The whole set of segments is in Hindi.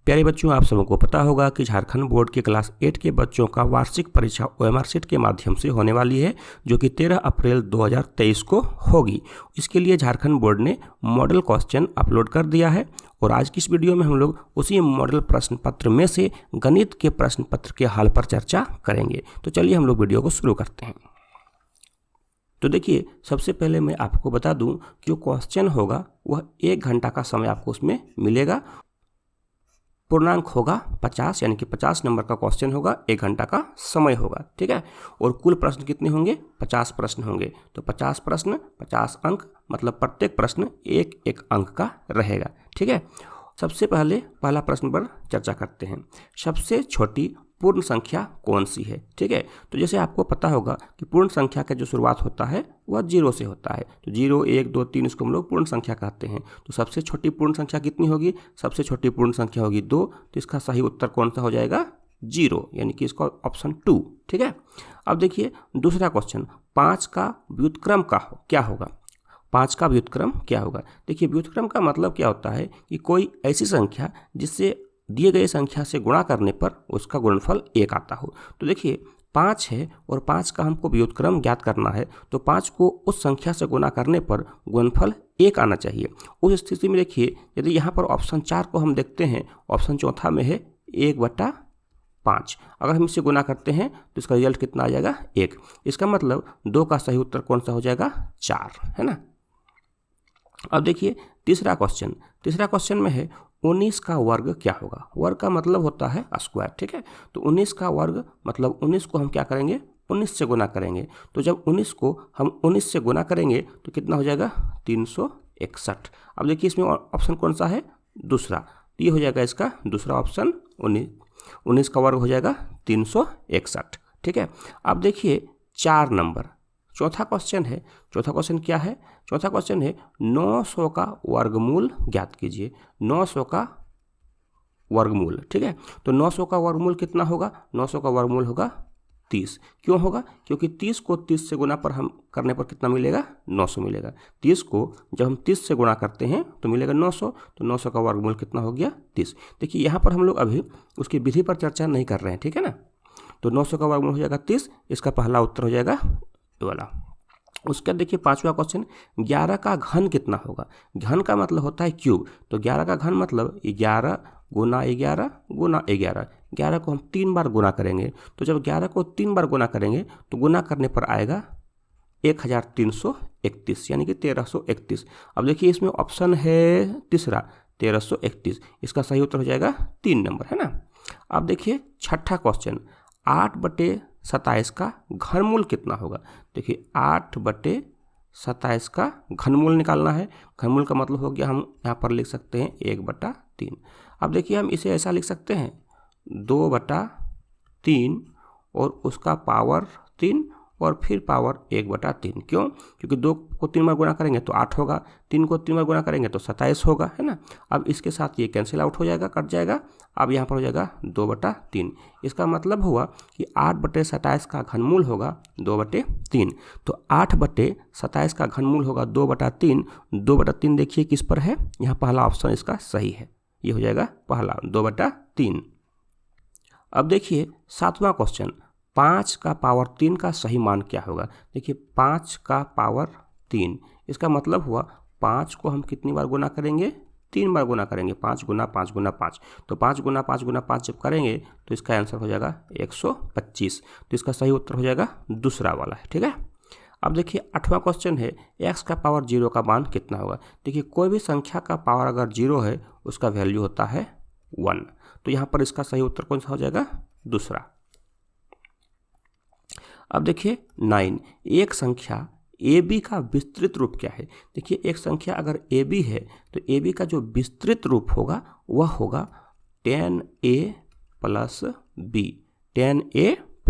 प्यारे बच्चों, आप सबको पता होगा कि झारखंड बोर्ड के क्लास 8 के बच्चों का वार्षिक परीक्षा OMR शीट के माध्यम से होने वाली है, जो कि 13 अप्रैल 2023 को होगी। इसके लिए झारखंड बोर्ड ने मॉडल क्वेश्चन अपलोड कर दिया है और आज की इस वीडियो में हम लोग उसी मॉडल प्रश्न पत्र में से गणित के प्रश्न पत्र के हल पर चर्चा करेंगे। तो चलिए हम लोग वीडियो को शुरू करते हैं। तो देखिए, सबसे पहले मैं आपको बता दूं कि जो क्वेश्चन होगा वह 1 घंटा का समय आपको उसमें मिलेगा। पूर्णांक होगा 50, यानी कि 50 नंबर का क्वेश्चन होगा, 1 घंटा का समय होगा, ठीक है। और कुल प्रश्न कितने होंगे? 50 प्रश्न होंगे। तो 50 प्रश्न 50 अंक, मतलब प्रत्येक प्रश्न 1-1 अंक का रहेगा, ठीक है। सबसे पहले पहला प्रश्न पर चर्चा करते हैं। सबसे छोटी पूर्ण संख्या कौन सी है? ठीक है। तो जैसे आपको पता होगा कि पूर्ण संख्या का जो शुरुआत होता है वह 0 से होता है। तो 0, 1, 2, 3 इसको हम लोग पूर्ण संख्या कहते हैं। तो सबसे छोटी पूर्ण संख्या कितनी होगी? सबसे छोटी पूर्ण संख्या होगी 2। तो इसका सही उत्तर कौन सा हो जाएगा? 0, यानी कि इसका ऑप्शन 2, ठीक है। अब देखिए दूसरा क्वेश्चन, 5 का व्युत्क्रम क्या होगा? 5 का व्युत्क्रम क्या होगा? देखिए, व्युत्क्रम का मतलब क्या होता है कि कोई ऐसी संख्या जिससे दिए गए संख्या से गुणा करने पर उसका गुणनफल 1 आता हो। तो देखिए 5 है और 5 का हमको व्युत्क्रम ज्ञात करना है, तो 5 को उस संख्या से गुणा करने पर गुणनफल 1 आना चाहिए। उस स्थिति में देखिए, यदि यहाँ पर ऑप्शन 4 को हम देखते हैं, ऑप्शन चौथा में है 1/5। अगर हम इसे गुणा करते हैं तो इसका रिजल्ट कितना आ जाएगा? 1। इसका मतलब 2 का सही उत्तर कौन सा हो जाएगा? 4, है ना। अब देखिए तीसरा क्वेश्चन में है 19 का वर्ग क्या होगा? वर्ग का मतलब होता है स्क्वायर, ठीक है। तो 19 का वर्ग मतलब 19 को हम क्या करेंगे? 19 से गुना करेंगे। तो जब 19 को हम 19 से गुना करेंगे तो कितना हो जाएगा? 361। अब देखिए इसमें ऑप्शन कौन सा है? दूसरा। तो ये हो जाएगा इसका दूसरा ऑप्शन, 19 का वर्ग हो जाएगा 361, ठीक है। अब देखिए 4 नंबर, चौथा क्वेश्चन है। चौथा क्वेश्चन क्या है? चौथा क्वेश्चन है 900 का वर्गमूल ज्ञात कीजिए। 900 का वर्गमूल, ठीक है। तो 900 का वर्गमूल कितना होगा? 900 का वर्गमूल होगा 30। क्यों होगा? क्योंकि 30 को 30 से गुना पर हम करने पर कितना मिलेगा? 900 मिलेगा। 30 को जब हम 30 से गुणा करते हैं तो मिलेगा 900। तो 900 का वर्गमूल कितना हो गया? 30। देखिए यहाँ पर हम लोग अभी उसकी विधि पर चर्चा नहीं कर रहे हैं, ठीक है ना। तो 900 का वर्गमूल हो जाएगा 30। इसका पहला उत्तर हो जाएगा वाला। उसका देखिए पांचवा क्वेश्चन, 11 का घन कितना होगा? घन का मतलब होता है क्यूब। तो 11 का घन मतलब 11 गुना 11 गुना 11। 11 को हम 3 बार गुना करेंगे। तो जब 11 को 3 बार गुना करेंगे तो गुना करने पर आएगा 1331, यानी कि 1331। अब देखिए इसमें ऑप्शन है तीसरा, 1331। इसका सही उत्तर हो जाएगा 3 नंबर, है ना। अब देखिए छठा क्वेश्चन, 8/27 का घनमूल कितना होगा? देखिए 8/27 का घनमूल निकालना है। घनमूल का मतलब हो गया, हम यहाँ पर लिख सकते हैं 1/3। अब देखिए हम इसे ऐसा लिख सकते हैं 2/3 और उसका पावर 3 और फिर पावर 1/3। क्यों? क्योंकि 2 को 3 बार गुणा करेंगे तो 8 होगा, 3 को 3 बार गुणा करेंगे तो 27 होगा, है ना। अब इसके साथ ये कैंसिल आउट हो जाएगा, कट जाएगा। अब यहाँ पर हो जाएगा 2/3। इसका मतलब हुआ कि 8/27 का घनमूल होगा 2/3। तो 8/27 का घनमूल होगा 2/3। 2/3 देखिए किस पर है? यहाँ पहला ऑप्शन इसका सही है, ये हो जाएगा पहला 2/3। अब देखिए 7वां क्वेश्चन, 5 का पावर 3 का सही मान क्या होगा? देखिए 5 का पावर 3, इसका मतलब हुआ 5 को हम कितनी बार गुना करेंगे? 3 बार गुना करेंगे। 5 गुना 5 गुना 5। तो 5 गुना 5 गुना 5 जब करेंगे तो इसका आंसर हो जाएगा 125। तो इसका सही उत्तर हो जाएगा दूसरा वाला है, ठीक है। अब देखिए 8वां क्वेश्चन है, x का पावर 0 का मान कितना होगा? देखिए कोई भी संख्या का पावर अगर 0 है उसका वैल्यू होता है 1। तो यहाँ पर इसका सही उत्तर कौन सा हो जाएगा? दूसरा। अब देखिए 9, एक संख्या AB का विस्तृत रूप क्या है? देखिए एक संख्या अगर AB है तो AB का जो विस्तृत रूप होगा वह होगा 10A + B। 10A +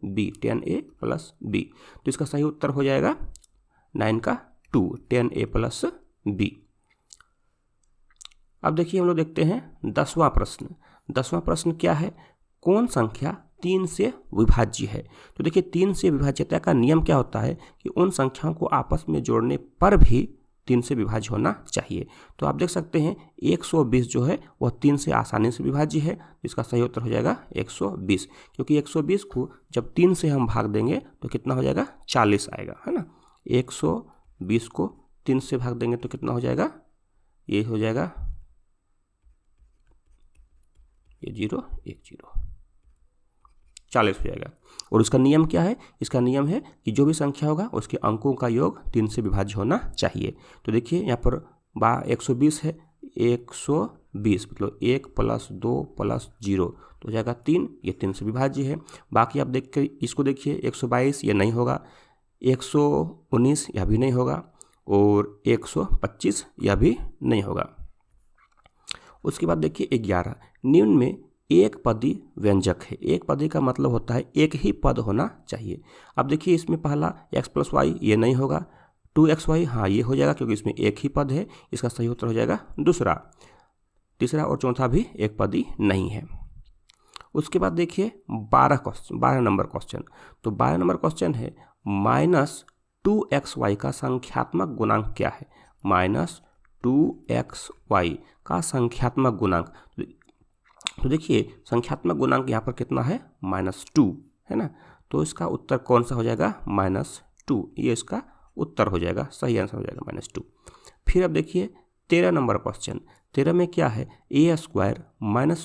B, 10A + B। तो इसका सही उत्तर हो जाएगा 9 का 2, 10A + B। अब देखिए हम लोग देखते हैं 10वां प्रश्न। 10वां प्रश्न क्या है? कौन संख्या 3 से विभाज्य है? तो देखिए 3 से विभाज्यता का नियम क्या होता है कि उन संख्याओं को आपस में जोड़ने पर भी 3 से विभाज्य होना चाहिए। तो आप देख सकते हैं 120 जो है वह 3 से आसानी से विभाज्य है। इसका सही उत्तर हो जाएगा 120, क्योंकि 120 को जब 3 से हम भाग देंगे तो कितना हो जाएगा 40 आएगा, है ना। 120 को 3 से भाग देंगे तो कितना हो जाएगा, ये हो जाएगा ये 0 1 0 40 हो जाएगा। और उसका नियम क्या है, इसका नियम है कि जो भी संख्या होगा उसके अंकों का योग 3 से विभाज्य होना चाहिए। तो देखिए यहाँ पर 120 है, 120 मतलब 1 + 2 + 0 तो हो जाएगा 3, ये 3 से विभाज्य है। बाकी आप देख कर इसको देखिए 122 ये नहीं होगा, 119 यह भी नहीं होगा, और 125 यह भी नहीं होगा। उसके बाद देखिए 11, निम्न में एक पदी व्यंजक है। एक पदी का मतलब होता है एक ही पद होना चाहिए। अब देखिए इसमें पहला x + y ये नहीं होगा, 2xy हाँ ये हो जाएगा क्योंकि इसमें एक ही पद है, इसका सही उत्तर हो जाएगा दूसरा। तीसरा और चौथा भी एक पदी नहीं है। उसके बाद देखिए 12 नंबर क्वेश्चन। तो 12 नंबर क्वेश्चन है -2xy का संख्यात्मक गुणांक क्या है। -2xy का संख्यात्मक गुणांक, तो देखिए संख्यात्मक गुणांक यहाँ पर कितना है -2 है ना। तो इसका उत्तर कौन सा हो जाएगा -2, ये इसका उत्तर हो जाएगा, सही आंसर हो जाएगा -2। फिर अब देखिए 13 नंबर क्वेश्चन। 13 में क्या है, a² -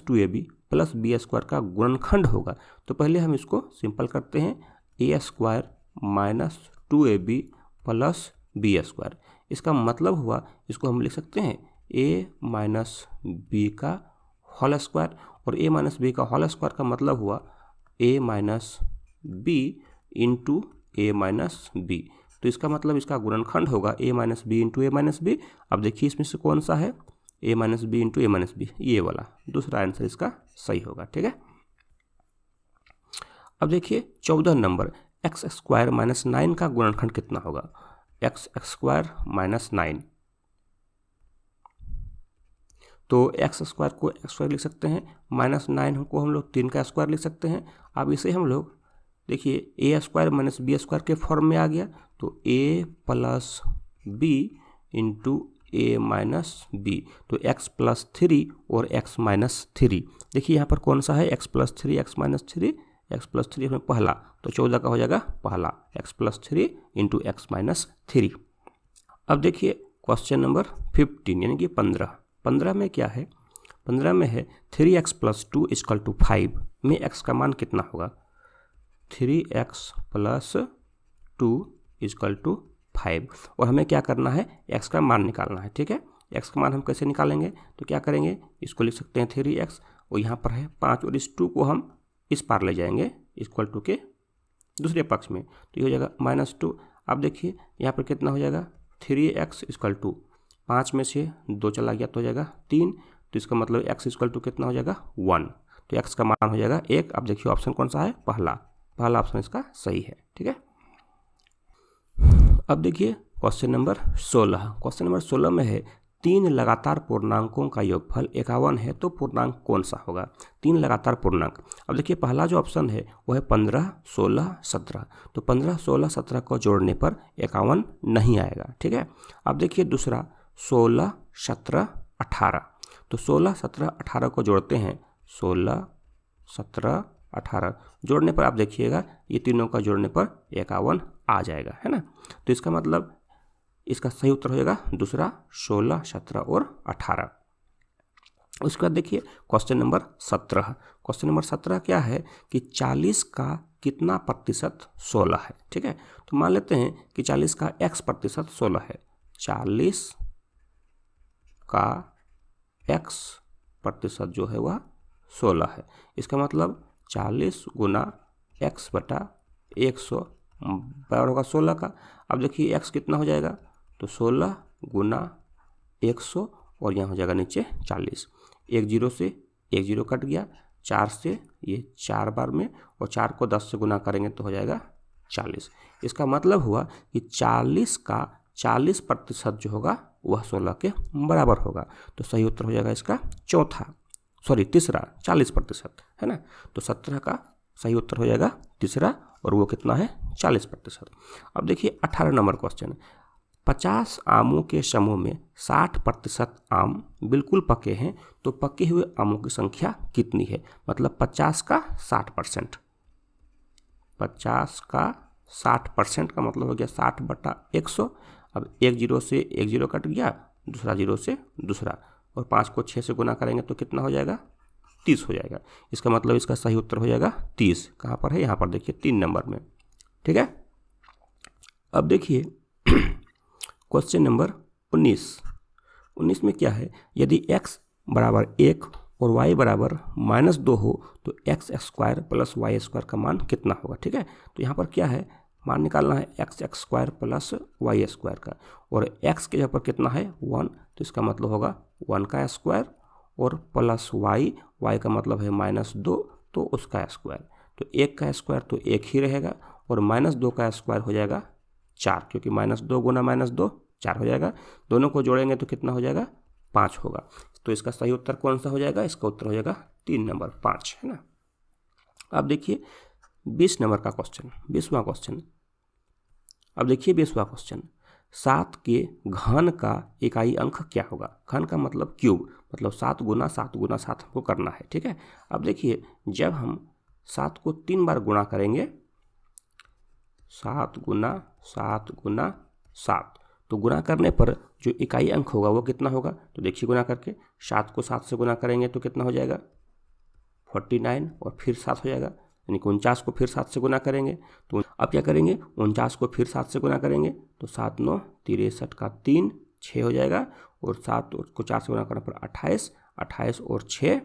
2ab + b² का गुणनखंड होगा। तो पहले हम इसको सिंपल करते हैं, a² - 2ab + b²। इसका मतलब हुआ, इसको हम लिख सकते हैं a - b का होल स्क्वायर, और a - b का होल स्क्वायर का मतलब हुआ a - b into a - b। तो इसका मतलब इसका गुणनखंड होगा a - b into a - b। अब देखिए इसमें से कौन सा है, a - b into a - b, ये वाला दूसरा आंसर इसका सही होगा, ठीक है। अब देखिए 14 नंबर, x² - 9 का गुणनखंड कितना होगा। x² - 9, तो x² को x² लिख सकते हैं, -9 को हम लोग 3 का स्क्वायर लिख सकते हैं। अब इसे हम लोग देखिए a² - b² के फॉर्म में आ गया, तो a + b into a - b, तो x + 3 और x - 3। देखिए यहाँ पर कौन सा है, x + 3 x - 3, x + 3 में पहला, तो 14 का हो जाएगा पहला, x + 3 इंटू x - 3। अब देखिए क्वेश्चन नंबर 15 यानी कि 15 में क्या है, 15 में है 3x + 2 = 5 में x का मान कितना होगा। 3x + 2 = 5, और हमें क्या करना है, x का मान निकालना है, ठीक है। x का मान हम कैसे निकालेंगे, तो क्या करेंगे, इसको लिख सकते हैं 3x, और यहाँ पर है 5, और इस 2 को हम इस पार ले जाएंगे = के दूसरे पक्ष में, तो ये हो जाएगा -2। अब देखिए यहाँ पर कितना हो जाएगा, 3x = 5 में से 2 चला गया तो हो जाएगा 3, तो इसका मतलब x = कितना हो जाएगा 1, तो x का मान हो जाएगा 1। अब देखिए ऑप्शन कौन सा है, पहला ऑप्शन इसका सही है, ठीक है। अब देखिए क्वेश्चन नंबर 16। क्वेश्चन नंबर 16 में है 3 लगातार पूर्णांकों का योगफल 51 है, तो पूर्णांक कौन सा होगा। 3 लगातार पूर्णांक, अब देखिए पहला जो ऑप्शन है वो है 15, 16, 17, तो 15, 16, 17 को जोड़ने पर 51 नहीं आएगा, ठीक है। अब देखिए दूसरा 16, 17, 18, तो 16, 17, 18 को जोड़ते हैं, 16, 17, 18 जोड़ने पर आप देखिएगा ये तीनों का जोड़ने पर 51 आ जाएगा, है ना। तो इसका मतलब इसका सही उत्तर हो जाएगा दूसरा, 16, 17 और 18। उसके बाद देखिए क्वेश्चन नंबर 17। क्वेश्चन नंबर 17 क्या है कि 40 का कितना प्रतिशत 16 है, ठीक है। तो मान लेते हैं कि 40 का x% 16 है, 40 का x% जो है वह 16 है। इसका मतलब 40 गुना x/100 बराबर होगा 16 का। अब देखिए x कितना हो जाएगा, तो 16 गुना 100, और यहाँ हो जाएगा नीचे 40। 1 0 से 1 0 कट गया, 4 से ये 4 बार में, और 4 को 10 से गुना करेंगे तो हो जाएगा 40। इसका मतलब हुआ कि 40 का 40% जो होगा वह 16 के बराबर होगा। तो सही उत्तर हो जाएगा इसका तीसरा 40%, है ना। तो 17 का सही उत्तर हो जाएगा तीसरा, और वो कितना है 40%। अब देखिए 18 नंबर क्वेश्चन, 50 आमों के समूह में 60% आम बिल्कुल पके हैं, तो पके हुए आमों की संख्या कितनी है? मतलब 50 का 60%, 50 का 60% का मतलब हो गया 60/100। अब एक जीरो से एक जीरो कट गया, दूसरा जीरो से दूसरा, और 5 को 6 से गुना करेंगे तो कितना हो जाएगा? 30 हो जाएगा। इसका मतलब इसका सही उत्तर हो जाएगा 30। कहाँ पर है? यहाँ पर देखिए 3 नंबर में। ठीक है, अब देखिए क्वेश्चन नंबर 19 में क्या है? यदि x बराबर 1 और y बराबर -2 हो तो x² प्लस y² का मान कितना होगा? ठीक है, तो यहाँ पर क्या है? मान निकालना है x² प्लस y² का, और x के जगह पर कितना है? 1, तो इसका मतलब होगा 1 का स्क्वायर, और प्लस y का मतलब है -2, तो उसका स्क्वायर। तो 1 का स्क्वायर तो 1 ही रहेगा, और -2 का स्क्वायर हो जाएगा 4, क्योंकि -2 गुना -2 4 हो जाएगा। दोनों को जोड़ेंगे तो कितना हो जाएगा? 5 होगा। तो इसका सही उत्तर कौन सा हो जाएगा? इसका उत्तर हो जाएगा 3 नंबर 5, है ना। अब देखिए 20 नंबर का क्वेश्चन, 20वां क्वेश्चन। अब देखिए 20वां क्वेश्चन, 7 के घन का इकाई अंक क्या होगा? घन का मतलब क्यूब, मतलब 7 गुना 7 गुना 7 हमको करना है। ठीक है, अब देखिए जब हम 7 को 3 बार गुणा करेंगे, 7 गुना 7 गुना 7, तो गुणा करने पर जो इकाई अंक होगा वो कितना होगा? तो देखिए गुणा करके 7 को 7 से गुणा करेंगे तो कितना हो जाएगा? 49, और फिर 7 हो जाएगा, यानी कि 49 को फिर 7 से गुणा करेंगे। तो अब क्या करेंगे? 49 को फिर 7 से गुणा करेंगे तो 7 9 63 का 3 6 हो जाएगा, और 7 को 4 से गुणा करने पर 28, 28 और 6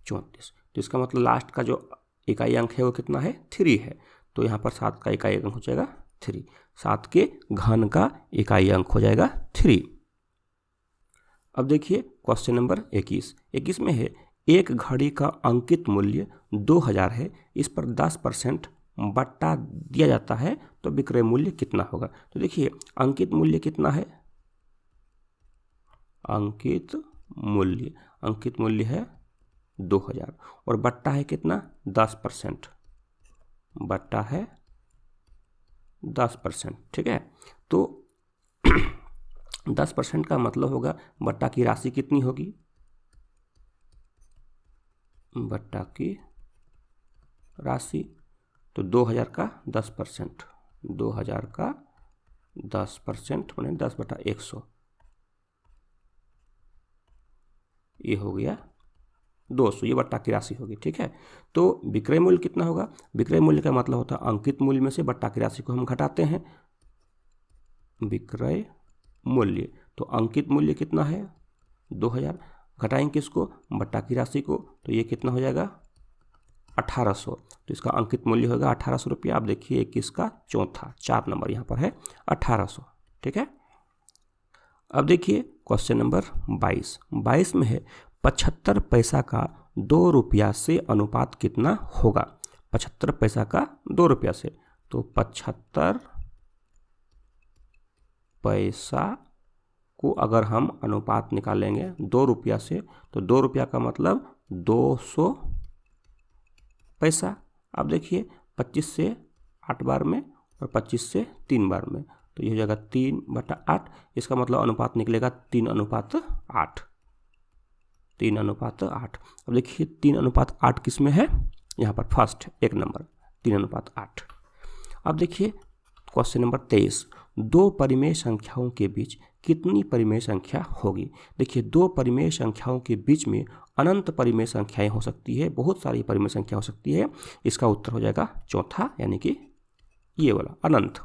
34। तो इसका मतलब लास्ट का जो इकाई अंक है वो कितना है? 3 है। तो यहाँ पर 7 का इकाई अंक हो जाएगा 3। 7 के घन का इकाई अंक हो जाएगा 3। अब देखिए क्वेश्चन नंबर 21 में है, एक घड़ी का अंकित मूल्य 2000 है, इस पर 10% बट्टा दिया जाता है, तो विक्रय मूल्य कितना होगा? तो देखिए अंकित मूल्य कितना है? अंकित मूल्य है 2000, और बट्टा है कितना? 10%, बट्टा है 10%। ठीक है, तो 10% का मतलब होगा बट्टा की राशि कितनी होगी? बट्टा की राशि, तो 2000 का 10%, 2000 का 10% माने 10/100, ये हो गया 200, ये बट्टा की राशि होगी। ठीक है, तो विक्रय मूल्य कितना होगा? विक्रय मूल्य का मतलब होता है अंकित मूल्य में से बट्टा की राशि को हम घटाते हैं। विक्रय मूल्य, तो अंकित मूल्य कितना है? 2000, घटाएंगे किसको? बट्टा की राशि को, तो ये कितना हो जाएगा? 1800। तो इसका अंकित मूल्य होगा 1800 रुपया। आप देखिए 21 का चौथा 4 नंबर यहाँ पर है 1800। ठीक है, अब देखिए क्वेश्चन नंबर 22 में है, 75 पैसा का 2 रुपया से अनुपात कितना होगा? 75 पैसा का 2 रुपया से, तो 75 पैसा को अगर हम अनुपात निकालेंगे 2 रुपया से, तो 2 रुपया का मतलब 200 पैसा। अब देखिए 25 से 8 बार में और 25 से 3 बार में, तो ये हो जाएगा 3/8। इसका मतलब अनुपात निकलेगा 3:8, 3:8। अब देखिए 3:8 किस में है? यहाँ पर फर्स्ट 1 नंबर 3:8। अब देखिए क्वेश्चन नंबर 23, 2 परिमेय संख्याओं के बीच कितनी परिमेय संख्या होगी? देखिए 2 परिमेय संख्याओं के बीच में अनंत परिमेय संख्याएं हो सकती है, बहुत सारी परिमेय संख्या हो सकती है। इसका उत्तर हो जाएगा चौथा, यानी कि ये वाला अनंत।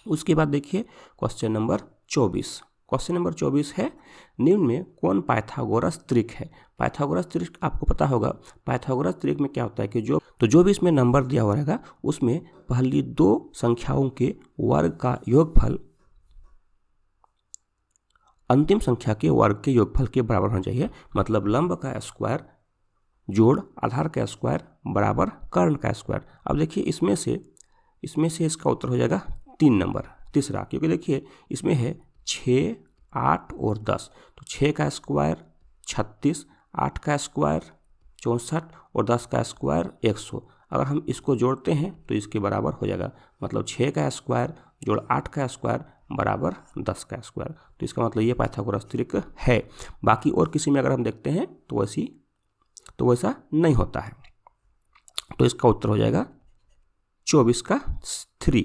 उसके बाद देखिए क्वेश्चन नंबर 24। क्वेश्चन नंबर 24 है, निम्न में कौन पाइथागोरस त्रिक है? पाइथागोरस त्रिक आपको पता होगा। पाइथागोरस त्रिक में क्या होता है कि जो भी इसमें नंबर दिया हुआ रहेगा उसमें पहली 2 संख्याओं के वर्ग का योगफल अंतिम संख्या के वर्ग के योगफल के बराबर होना चाहिए। मतलब लंब का स्क्वायर जोड़ आधार का स्क्वायर बराबर कर्ण का स्क्वायर। अब देखिए इसमें से इसका उत्तर हो जाएगा 3 नंबर तीसरा, क्योंकि देखिए इसमें है 6, 8 और 10, तो 6 का स्क्वायर 36, 8 का स्क्वायर 64 और 10 का स्क्वायर 100। अगर हम इसको जोड़ते हैं तो इसके बराबर हो जाएगा, मतलब 6 का स्क्वायर जोड़ 8 का स्क्वायर बराबर 10 का स्क्वायर। तो इसका मतलब ये पाइथागोरस त्रिक है। बाकी और किसी में अगर हम देखते हैं तो वैसा नहीं होता है। तो इसका उत्तर हो जाएगा 24 का 3।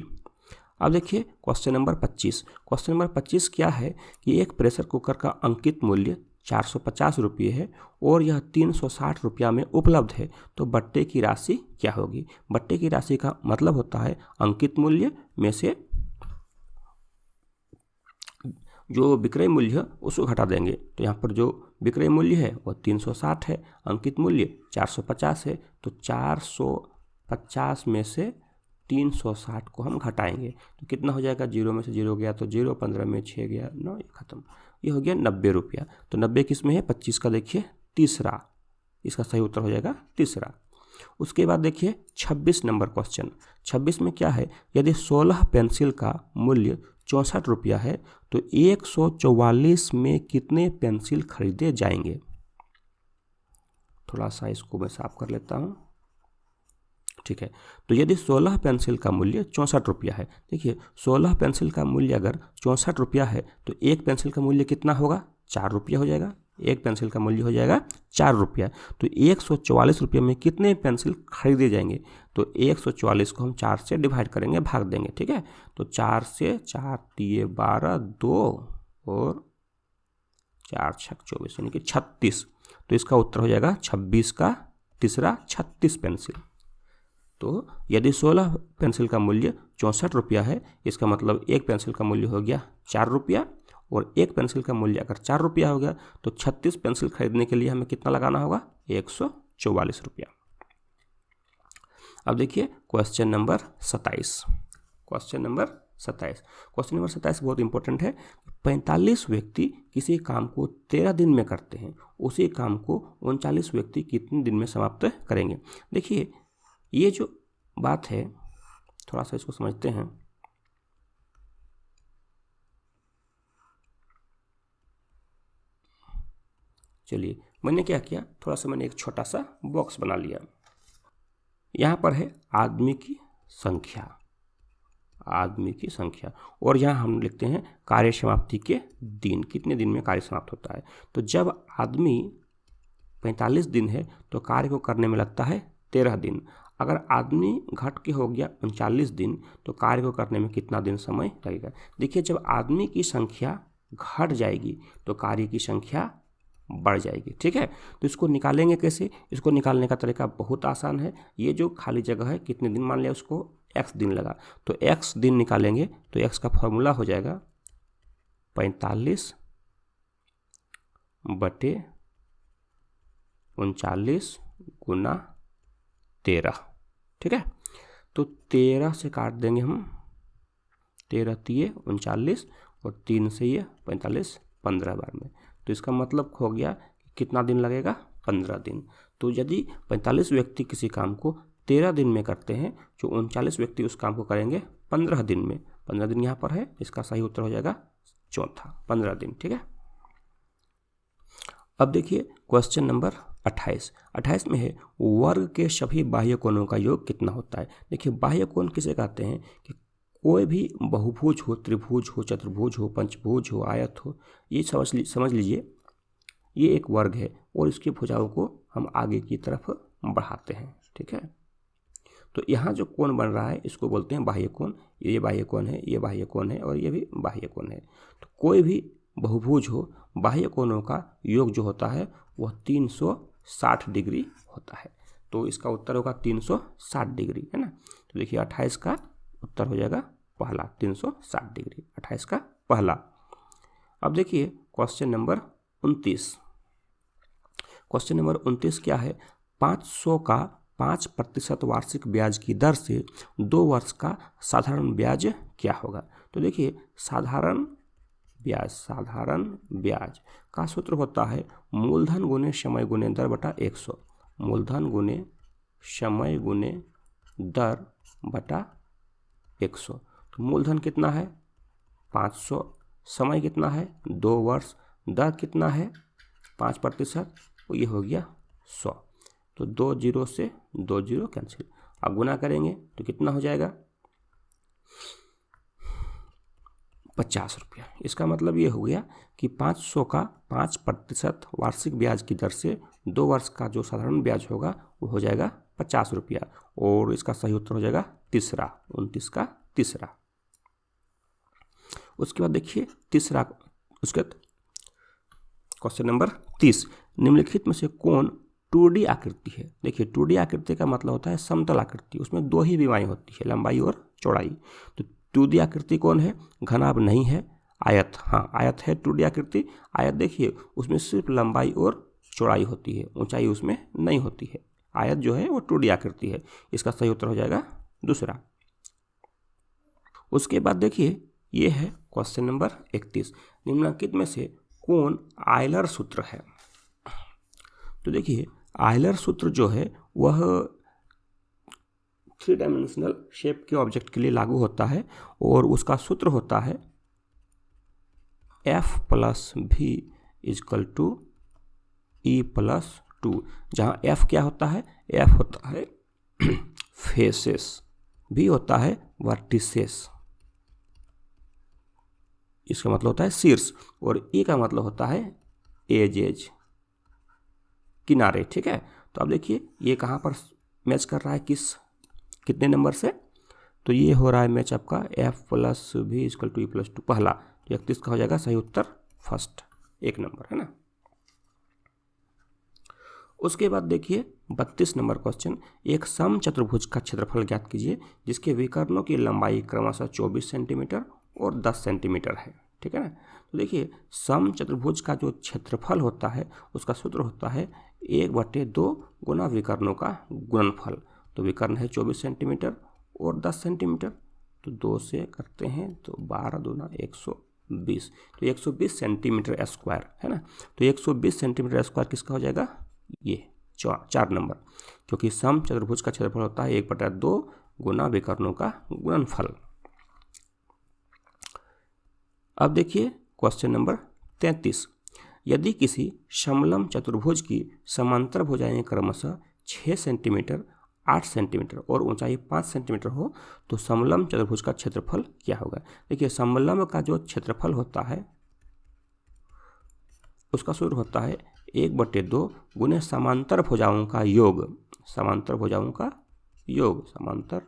अब देखिए क्वेश्चन नंबर 25। क्वेश्चन नंबर 25 क्या है कि एक प्रेशर कुकर का अंकित मूल्य 450 रुपये है और यह 360 रुपया में उपलब्ध है, तो बट्टे की राशि क्या होगी। बट्टे की राशि का मतलब होता है अंकित मूल्य में से जो विक्रय मूल्य है उसको घटा देंगे। तो यहाँ पर जो विक्रय मूल्य है वो 360 है, अंकित मूल्य 450 है, तो 450 में से 360 को हम घटाएंगे तो कितना हो जाएगा, 0 में से 0 गया तो 0, 15 में 6 गया 9, ये खत्म, ये हो गया 90 रुपया। तो 90 किस में है, 25 का देखिए तीसरा, इसका सही उत्तर हो जाएगा तीसरा। उसके बाद देखिए 26 नंबर क्वेश्चन। 26 में क्या है, यदि 16 पेंसिल का मूल्य 64 रुपया है तो 144 में कितने पेंसिल खरीदे जाएंगे। थोड़ा सा इसको मैं साफ कर लेता हूँ, ठीक है। तो यदि 16 पेंसिल का मूल्य 64 रुपया है, देखिए 16 पेंसिल का मूल्य अगर 64 रुपया है तो एक पेंसिल का मूल्य कितना होगा, 4 रुपया हो जाएगा। एक पेंसिल का मूल्य हो जाएगा 4 रुपया। तो 144 रुपये में कितने पेंसिल खरीदे जाएंगे, तो 144 को हम 4 से डिवाइड करेंगे, भाग देंगे, ठीक है। तो 4 से 4 दिए 12, 2 और 4 छक 24 यानी कि 36। तो इसका उत्तर हो जाएगा 26 का तीसरा 36 पेंसिल। तो यदि 16 पेंसिल का मूल्य 64 रुपया है, इसका मतलब एक पेंसिल का मूल्य हो गया 4 रुपया, और एक पेंसिल का मूल्य अगर 4 रुपया हो गया तो 36 पेंसिल खरीदने के लिए हमें कितना लगाना होगा, 144 रुपया। अब देखिए क्वेश्चन नंबर 27। क्वेश्चन नंबर 27 बहुत इंपॉर्टेंट है। 45 व्यक्ति किसी काम को 13 दिन में करते हैं, उसी काम को 39 व्यक्ति कितने दिन में समाप्त करेंगे। देखिए ये जो बात है थोड़ा सा इसको समझते हैं। चलिए मैंने क्या किया, थोड़ा सा मैंने एक छोटा सा बॉक्स बना लिया। यहाँ पर है आदमी की संख्या, और यहाँ हम लिखते हैं कार्य समाप्ति के दिन, कितने दिन में कार्य समाप्त होता है। तो जब आदमी 45 दिन है तो कार्य को करने में लगता है 13 दिन। अगर आदमी घट के हो गया 39 दिन तो कार्य को करने में कितना दिन समय लगेगा। देखिए जब आदमी की संख्या घट जाएगी तो कार्य की संख्या बढ़ जाएगी, ठीक है। तो इसको निकालेंगे कैसे, इसको निकालने का तरीका बहुत आसान है। ये जो खाली जगह है कितने दिन मान लिया उसको x दिन लगा, तो x दिन निकालेंगे तो x का फॉर्मूला हो जाएगा 45 बटे 39 गुना 13, ठीक है। तो 13 से काट देंगे हम, 13 तिये 39 और 3 से ये 45, 15 बार में। तो इसका मतलब हो गया कितना दिन लगेगा, 15 दिन। तो यदि 45 व्यक्ति किसी काम को 13 दिन में करते हैं, जो 39 व्यक्ति उस काम को करेंगे 15 दिन में, 15 दिन यहाँ पर है, इसका सही उत्तर हो जाएगा चौथा, 15 दिन, ठीक है। अब देखिए क्वेश्चन नंबर 28 में है वर्ग के सभी बाह्य कोणों का योग कितना होता है। देखिए बाह्य कोण किसे कहते हैं कि कोई भी बहुभुज हो, त्रिभुज हो, चतुर्भुज हो, पंचभुज हो, आयत हो, ये समझ लीजिए ये एक वर्ग है और इसकी भुजाओं को हम आगे की तरफ बढ़ाते हैं, ठीक है। तो यहाँ जो कोण बन रहा है इसको बोलते हैं बाह्य कोण। ये बाह्य कोण है, ये बाह्य कोण है और ये भी बाह्य कोण है। तो कोई भी बहुभुज हो, बाह्य कोणों का योग जो होता है वह 360 डिग्री होता है। तो इसका उत्तर होगा 360 डिग्री, है ना। तो देखिए 28 का उत्तर हो जाएगा पहला, 360 डिग्री, 28 का पहला। अब देखिए क्वेश्चन नंबर 29। क्वेश्चन नंबर 29 क्या है, 500 का 5% वार्षिक ब्याज की दर से 2 वर्ष का साधारण ब्याज क्या होगा। तो देखिए साधारण ब्याज का सूत्र होता है मूलधन गुने समय गुने दर बटा 100। मूलधन गुने समय गुने दर बटा 100। तो मूलधन कितना है 500, समय कितना है 2 वर्ष, दर कितना है 5%, ये हो गया 100। तो 2 0 से 2 0 कैंसिल, अब गुना करेंगे तो कितना हो जाएगा 50 रुपया। इसका मतलब ये हो गया कि 500 का 5% वार्षिक ब्याज की दर से 2 वर्ष का जो साधारण ब्याज होगा वो हो जाएगा 50 रुपया, और इसका सही उत्तर हो जाएगा तीसरा, 29 का तीसरा। उसके बाद देखिए तीसरा, उसके बाद क्वेश्चन नंबर 30, निम्नलिखित में से कौन 2D आकृति है। देखिए 2D आकृति का मतलब होता है समतल आकृति, उसमें 2 ही विमाएं होती है, लंबाई और चौड़ाई। तो 2D आकृति कौन है, घनाभ नहीं है, आयत, हाँ आयत है 2D आकृति। आयत देखिए उसमें सिर्फ लंबाई और चौड़ाई होती है, ऊंचाई उसमें नहीं होती है। आयत जो है वो 2D आकृति है, इसका सही उत्तर हो जाएगा दूसरा। उसके बाद देखिए ये है क्वेश्चन नंबर 31, निम्नलिखित में से कौन आयलर सूत्र है। तो देखिए आयलर सूत्र जो है वह 3 डायमेंशनल शेप के ऑब्जेक्ट के लिए लागू होता है, और उसका सूत्र होता है F+V = E+2, जहाँ F क्या होता है, F होता है फेसेस, V होता है वर्टिसेस, इसका मतलब होता है शीर्ष, और E का मतलब होता है एजेज, किनारे। ठीक है, तो अब देखिए ये कहाँ पर मैच कर रहा है, कितने नंबर से, तो ये हो रहा है मैच आपका F+V = E+2 पहला, तो 31 का हो जाएगा सही उत्तर फर्स्ट, 1 नंबर है ना। उसके बाद देखिए 32 नंबर क्वेश्चन, एक समचतुर्भुज का क्षेत्रफल ज्ञात कीजिए जिसके विकर्णों की लंबाई क्रमशः 24 सेंटीमीटर और 10 सेंटीमीटर है। ठीक है ना, तो देखिए समचतुर्भुज का जो क्षेत्रफल होता है उसका सूत्र होता है 1/2 गुना विकर्णों का गुणनफल। तो विकर्ण है 24 सेंटीमीटर और 10 सेंटीमीटर, तो 2 से करते हैं तो 12 दूना 120, तो 120 सेंटीमीटर स्क्वायर है ना। तो 120 सेंटीमीटर स्क्वायर किसका हो जाएगा, ये 4 नंबर, क्योंकि समचतुर्भुज का क्षेत्रफल होता है 1/2 गुना विकर्णों का गुणनफल। अब देखिए क्वेश्चन नंबर 33, यदि किसी समलंब चतुर्भुज की समांतर भुजाएं क्रमशः 6 सेंटीमीटर, 8 सेंटीमीटर और ऊंचाई 5 सेंटीमीटर हो तो समलंब चतुर्भुज का क्षेत्रफल क्या होगा। देखिए समलंब का जो क्षेत्रफल होता है उसका सूत्र होता है 1/2 गुने समांतर भुजाओं का योग, समांतर भुजाओं का योग, समांतर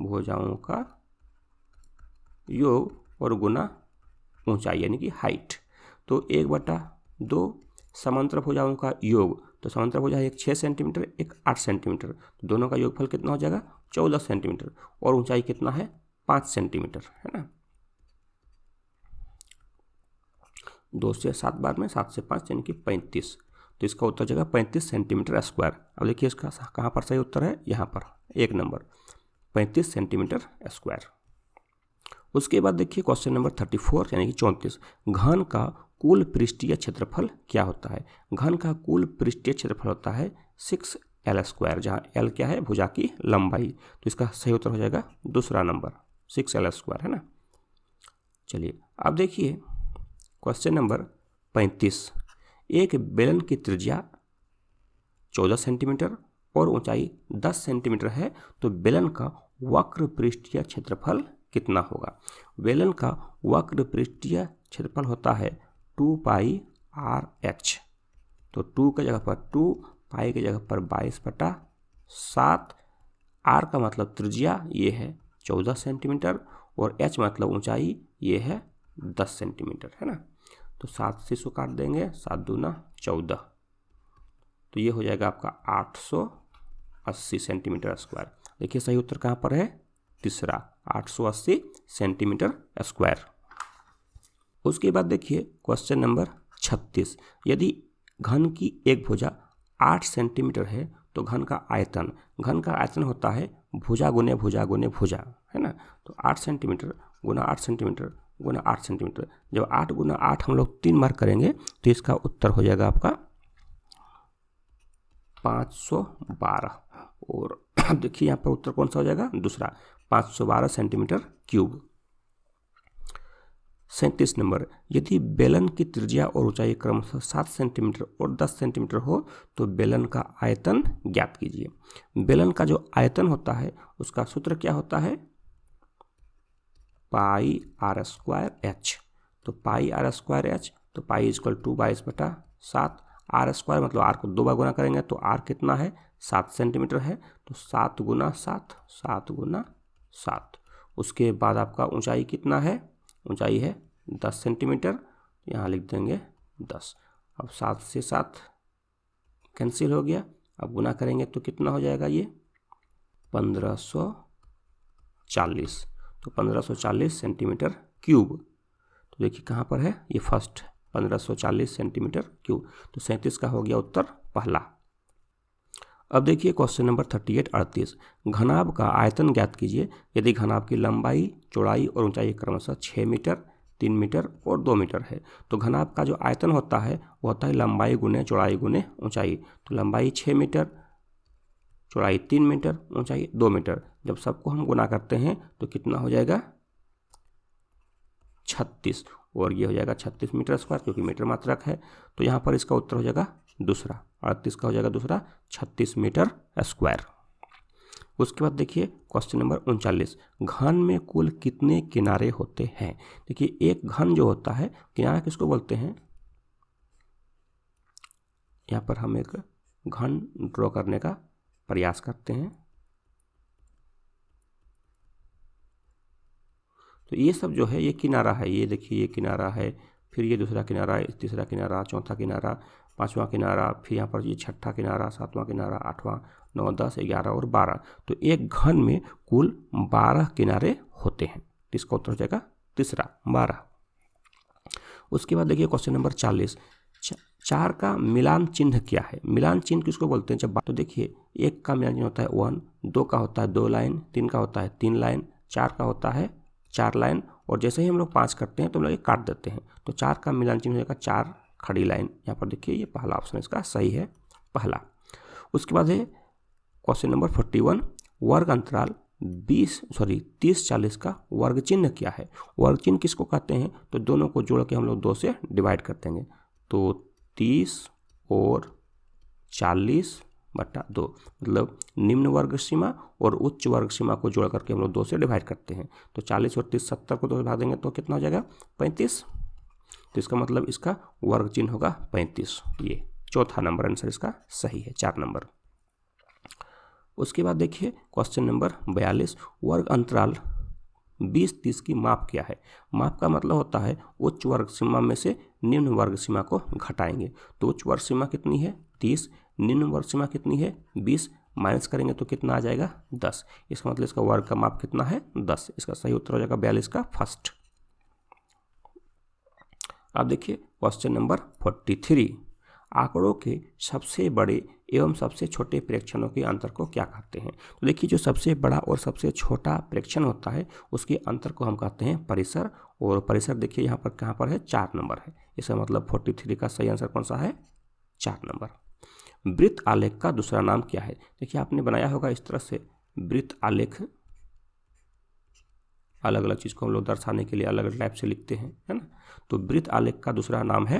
भुजाओं का योग और गुना ऊंचाई यानी कि हाइट। तो 1/2 समांतर भुजाओं का योग, तो समांतर भुजा एक 6 सेंटीमीटर, एक 8 सेंटीमीटर, तो दोनों का योगफल कितना हो जाएगा 14 सेंटीमीटर, और ऊंचाई कितना है 5 सेंटीमीटर है ना। 2 से 7 बार में 7 से 5 यानी कि 35, तो इसका उत्तर जाएगा 35 सेंटीमीटर स्क्वायर। अब देखिए इसका कहाँ पर सही उत्तर है, यहाँ पर 1 नंबर 35 सेंटीमीटर स्क्वायर। उसके बाद देखिए क्वेश्चन नंबर 34 यानी कि 34, घन का कुल पृष्ठीय क्षेत्रफल क्या होता है। घन का कुल पृष्ठीय क्षेत्रफल होता है 6L², जहाँ L क्या है, भुजा की लंबाई, तो इसका सही उत्तर हो जाएगा दूसरा नंबर 6L² है ना। चलिए अब देखिए क्वेश्चन नंबर 35, एक बेलन की त्रिज्या 14 सेंटीमीटर और ऊंचाई 10 सेंटीमीटर है, तो बेलन का वक्र पृष्ठीय क्षेत्रफल कितना होगा। बेलन का वक्र पृष्ठीय क्षेत्रफल होता है 2πRh, तो 2 की जगह पर 2, पाई की जगह पर 22/7, R का मतलब त्रिज्या ये है 14 सेंटीमीटर और H मतलब ऊंचाई ये है 10 सेंटीमीटर है ना। तो 7 से इसको काट देंगे, 7 दूना 14, तो ये हो जाएगा आपका 880 सेंटीमीटर स्क्वायर। देखिए सही उत्तर कहाँ पर है, तीसरा 880 सेंटीमीटर स्क्वायर। उसके बाद देखिए क्वेश्चन नंबर 36, यदि घन की एक भुजा 8 सेंटीमीटर है तो घन का आयतन होता है भुजा गुने भुजा गुने भुजा है ना। तो 8 सेंटीमीटर गुना 8 सेंटीमीटर गुना 8 सेंटीमीटर, जब 8 गुना 8 हम लोग 3 बार करेंगे तो इसका उत्तर हो जाएगा आपका 512, और देखिए यहाँ पर उत्तर कौन सा हो जाएगा, दूसरा 512 सेंटीमीटर क्यूब। 37 नंबर, यदि बेलन की त्रिज्या और ऊंचाई क्रमशः 7 सेंटीमीटर और 10 सेंटीमीटर हो तो बेलन का आयतन ज्ञात कीजिए। बेलन का जो आयतन होता है उसका सूत्र क्या होता है? Pi R square H. तो पाई आर स्क्वायर एच, तो pi equal to 22/7। R square मतलब आर को 2 बार गुना करेंगे तो आर कितना है? 7 सेंटीमीटर है, तो 7 गुना 7, 7 गुना 7। उसके बाद आपका ऊंचाई कितना है? ऊंचाई है 10 सेंटीमीटर, यहाँ लिख देंगे 10। अब 7 से 7 कैंसिल हो गया, अब गुना करेंगे तो कितना हो जाएगा? ये 1540। तो 1540 सेंटीमीटर क्यूब। तो देखिए कहाँ पर है? ये फर्स्ट 1540 सेंटीमीटर क्यूब। तो 37 का हो गया उत्तर पहला। अब देखिए क्वेश्चन नंबर 38 घनाभ का आयतन ज्ञात कीजिए यदि घनाभ की लंबाई, चौड़ाई और ऊंचाई क्रमशः 6 मीटर, 3 मीटर और 2 मीटर है। तो घनाभ का जो आयतन होता है वो होता है लंबाई गुने चौड़ाई गुने ऊंचाई। तो लंबाई 6 मीटर, चौड़ाई 3 मीटर, ऊंचाई 2 मीटर। जब सबको हम गुना करते हैं तो कितना हो जाएगा? 36, और ये हो जाएगा 36 मीटर स्क्वायर क्योंकि मीटर मात्रक है। तो यहाँ पर इसका उत्तर हो जाएगा दूसरा। 38 का हो जाएगा दूसरा 36 मीटर स्क्वायर। उसके बाद देखिए क्वेश्चन नंबर 39 घन में कुल कितने किनारे होते हैं? देखिए एक घन जो होता है, किनारा किसको बोलते हैं? यहाँ पर हम एक घन ड्रॉ करने का प्रयास करते हैं। तो ये सब जो है ये किनारा है। ये देखिए ये किनारा है, फिर ये दूसरा किनारा है, तीसरा किनारा, चौथा किनारा, पांचवा किनारा, फिर यहाँ पर ये छठा किनारा, सातवां किनारा, आठवां, 9, 10, 11 और 12। तो एक घन में कुल 12 किनारे होते हैं। तो इसका उत्तर हो जाएगा तीसरा 12। उसके बाद देखिए क्वेश्चन नंबर 40 4 का मिलान चिन्ह क्या है? मिलान चिन्ह किसको बोलते हैं? जब तो देखिए एक का मिलान चिन्ह होता है 1, 2 का होता है 2 लाइन, 3 का होता है 3 लाइन, 4 का होता है 4 लाइन, और जैसे ही हम लोग 5 करते हैं तो हम लोग ये काट देते हैं। तो 4 का मिलान चिन्ह हो जाएगा 4 खड़ी लाइन। यहाँ पर देखिए ये पहला ऑप्शन इसका सही है, पहला। उसके बाद है क्वेश्चन नंबर 41 वर्ग अंतराल 30-40 का वर्ग चिन्ह क्या है? वर्ग चिन्ह किसको कहते हैं? तो दोनों को जोड़ के हम लोग 2 से डिवाइड कर देंगे। तो 30 और 40/2 मतलब निम्न वर्ग सीमा और उच्च वर्ग सीमा को जोड़ करके हम लोग 2 से डिवाइड करते हैं। तो 40 और 30 70 को 2 से भाग देंगे तो कितना हो जाएगा? 35। तो इसका मतलब इसका वर्ग चिन्ह होगा 35। ये चौथा नंबर आंसर इसका सही है, 4 नंबर। उसके बाद देखिए क्वेश्चन नंबर 42 वर्ग अंतराल 20-30 की माप क्या है? माप का मतलब होता है उच्च वर्ग सीमा में से निम्न वर्ग सीमा को घटाएंगे। तो उच्च वर्ग सीमा कितनी है? 30, निम्न वर्ग सीमा कितनी है? 20, माइनस करेंगे तो कितना आ जाएगा? 10। इसका मतलब इसका वर्ग का माप कितना है? 10। इसका सही उत्तर हो जाएगा 42 का फर्स्ट। अब देखिए क्वेश्चन नंबर 43 आंकड़ों के सबसे बड़े एवं सबसे छोटे प्रेक्षणों के अंतर को क्या कहते हैं? तो देखिए जो सबसे बड़ा और सबसे छोटा प्रेक्षण होता है उसके अंतर को हम कहते हैं परिसर। और परिसर देखिए यहाँ पर कहाँ पर है? 4 नंबर है। इसका मतलब 43 का सही आंसर कौन सा है? 4 नंबर। वृत्त आलेख का दूसरा नाम क्या है? देखिए आपने बनाया होगा इस तरह से वृत्त आलेख। अलग अलग चीज़ को हम लोग दर्शाने के लिए अलग अलग टाइप से लिखते हैं, है ना। तो वृत्त आलेख का दूसरा नाम है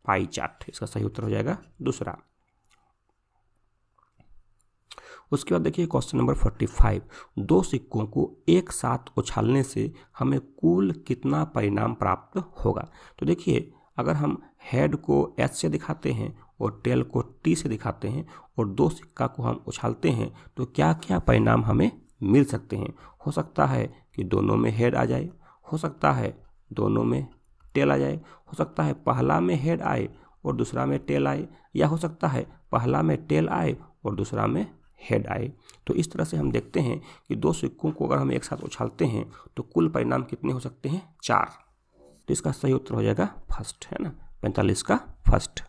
पाई चार्ट। इसका सही उत्तर हो जाएगा दूसरा। उसके बाद देखिए क्वेश्चन नंबर 45 2 सिक्कों को एक साथ उछालने से हमें कुल कितना परिणाम प्राप्त होगा? तो देखिए अगर हम हेड को एच से दिखाते हैं और टेल को टी से दिखाते हैं और 2 सिक्का को हम उछालते हैं तो क्या क्या परिणाम हमें मिल सकते हैं? हो सकता है कि दोनों में हेड आ जाए, हो सकता है दोनों में टेल आ जाए, हो सकता है पहला में हेड आए और दूसरा में टेल आए, या हो सकता है पहला में टेल आए और दूसरा में हेड आए। तो इस तरह से हम देखते हैं कि 2 सिक्कों को अगर हम एक साथ उछालते हैं तो कुल परिणाम कितने हो सकते हैं? 4। तो इसका सही उत्तर हो जाएगा फर्स्ट, है ना, 45 का फर्स्ट।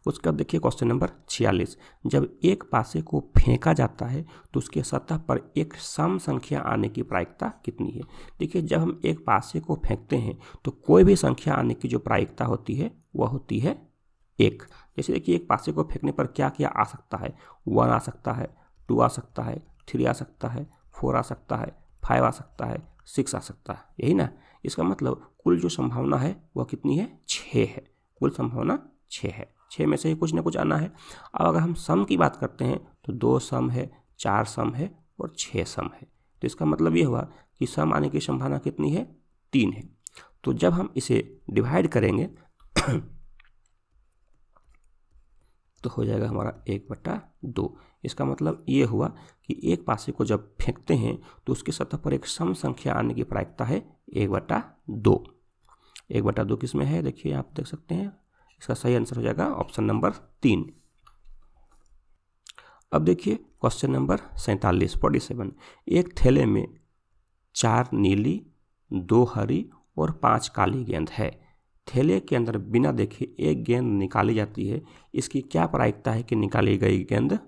उसके बाद देखिए क्वेश्चन नंबर 46 जब एक पासे को फेंका जाता है तो उसके सतह पर एक सम संख्या आने की प्रायिकता कितनी है? देखिए जब हम एक पासे को फेंकते हैं तो कोई भी संख्या आने की जो प्रायिकता होती है वह होती है 1। जैसे देखिए एक पासे को फेंकने पर क्या क्या आ सकता है? 1 आ सकता है, 2 आ सकता है, 3 आ सकता है, 4 आ सकता है, 5 आ सकता है, 6 आ सकता है, यही ना। इसका मतलब कुल जो संभावना है वह कितनी है, 6 है। कुल संभावना 6 है, 6 में से ही कुछ ना कुछ आना है। अब अगर हम सम की बात करते हैं तो 2 सम है, 4 सम है और 6 सम है। तो इसका मतलब ये हुआ कि सम आने की संभावना कितनी है, 3 है। तो जब हम इसे डिवाइड करेंगे तो हो जाएगा हमारा 1/2। इसका मतलब ये हुआ कि एक पासे को जब फेंकते हैं तो उसकी सतह पर एक सम संख्या आने की प्रायिकता है 1/2। 1/2 किस में है, देखिए आप देख सकते हैं। इसका सही आंसर हो जाएगा ऑप्शन नंबर 3। अब देखिए क्वेश्चन नंबर 47। एक थैले में 4 नीली, 2 हरी और 5 काली गेंद है। थैले के अंदर बिना देखे एक गेंद निकाली जाती है। इसकी क्या प्रायिकता है कि निकाली गई गेंद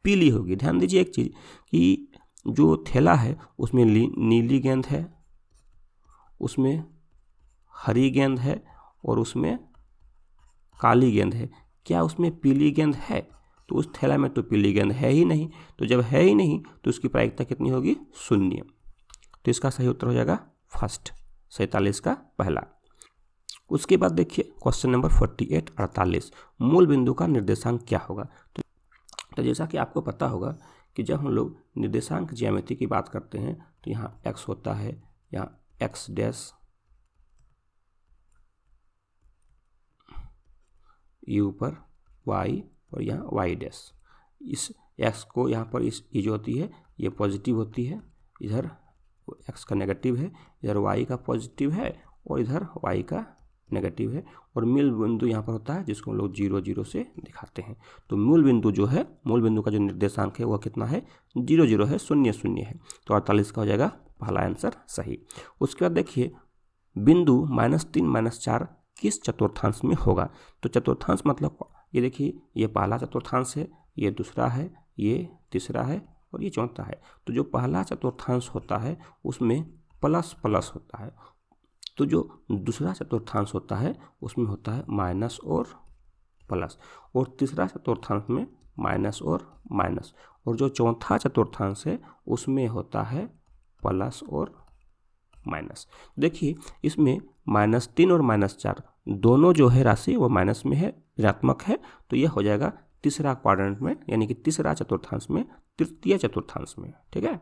पीली होगी। ध्यान दीजिए एक चीज़ कि जो थैला है उसमें नीली गेंद है, उसमें हरी गेंद है और उसमें काली गेंद है। क्या उसमें पीली गेंद है? तो उस थैला में तो पीली गेंद है ही नहीं। तो जब है ही नहीं तो उसकी प्रायिकता कितनी होगी, 0। तो इसका सही उत्तर हो जाएगा फर्स्ट, 47 का पहला। उसके बाद देखिए क्वेश्चन नंबर 48 मूल बिंदु का निर्देशांक क्या होगा। तो जैसा कि आपको पता होगा कि जब हम लोग निर्देशांक ज्यामिति की बात करते हैं तो यहाँ x होता है, यहाँ x डैश, u पर y और यहाँ y डैश। इस x को यहाँ पर इस जो होती है ये पॉजिटिव होती है, इधर x का नेगेटिव है, इधर y का पॉजिटिव है और इधर y का नेगेटिव है। और मूल बिंदु यहाँ पर होता है जिसको हम लोग 0 0 से दिखाते हैं। तो मूल बिंदु जो है, मूल बिंदु का जो निर्देशांक है वह कितना है, 0 0 है, 0 0 है। तो 48 का हो जाएगा पहला आंसर सही। उसके बाद देखिए बिंदु -3 -4 किस चतुर्थांश में होगा। तो चतुर्थांश मतलब ये देखिए, ये पहला चतुर्थांश है, ये दूसरा है, ये तीसरा है और ये चौथा है। तो जो पहला चतुर्थांश होता है उसमें प्लस प्लस होता है। तो जो दूसरा चतुर्थांश होता है उसमें होता है माइनस और प्लस, और तीसरा चतुर्थांश में माइनस और माइनस, और जो चौथा चतुर्थांश है उसमें होता है प्लस और माइनस। देखिए इसमें -3 और -4 दोनों जो है राशि वो माइनस में है, ऋणात्मक है। तो यह हो जाएगा तीसरा क्वाड्रेंट में, यानी कि तीसरा चतुर्थांश में, तृतीय चतुर्थांश में। ठीक है,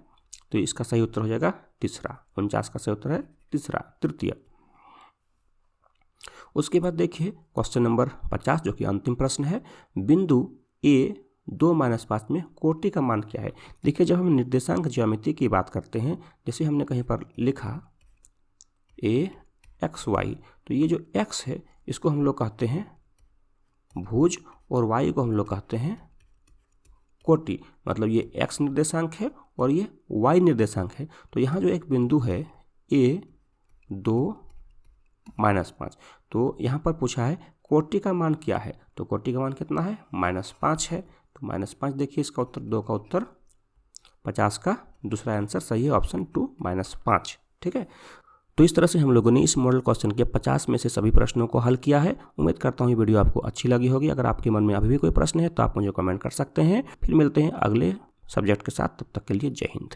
तो इसका सही उत्तर हो जाएगा तीसरा। 49 का सही उत्तर है तीसरा, तृतीय। उसके बाद देखिए क्वेश्चन नंबर 50 जो कि अंतिम प्रश्न है। बिंदु A 2 - 5 में कोटि का मान क्या है। देखिए जब हम निर्देशांक ज्यामिति की बात करते हैं, जैसे हमने कहीं पर लिखा AXY, तो ये जो x है इसको हम लोग कहते हैं भुज और y को हम लोग कहते हैं कोटि। मतलब ये x निर्देशांक है और ये y निर्देशांक है। तो यहाँ जो एक बिंदु है A 2 - 5, तो यहाँ पर पूछा है कोटि का मान क्या है। तो कोटि का मान कितना है, -5 है। तो -5 देखिए इसका उत्तर 2 का उत्तर 50 का दूसरा आंसर सही है, ऑप्शन 2 -5। ठीक है, तो इस तरह से हम लोगों ने इस मॉडल क्वेश्चन के 50 में से सभी प्रश्नों को हल किया है। उम्मीद करता हूँ ये वीडियो आपको अच्छी लगी होगी। अगर आपके मन में अभी भी कोई प्रश्न है तो आप मुझे कमेंट कर सकते हैं। फिर मिलते हैं अगले सब्जेक्ट के साथ, तब तक के लिए जय हिंद।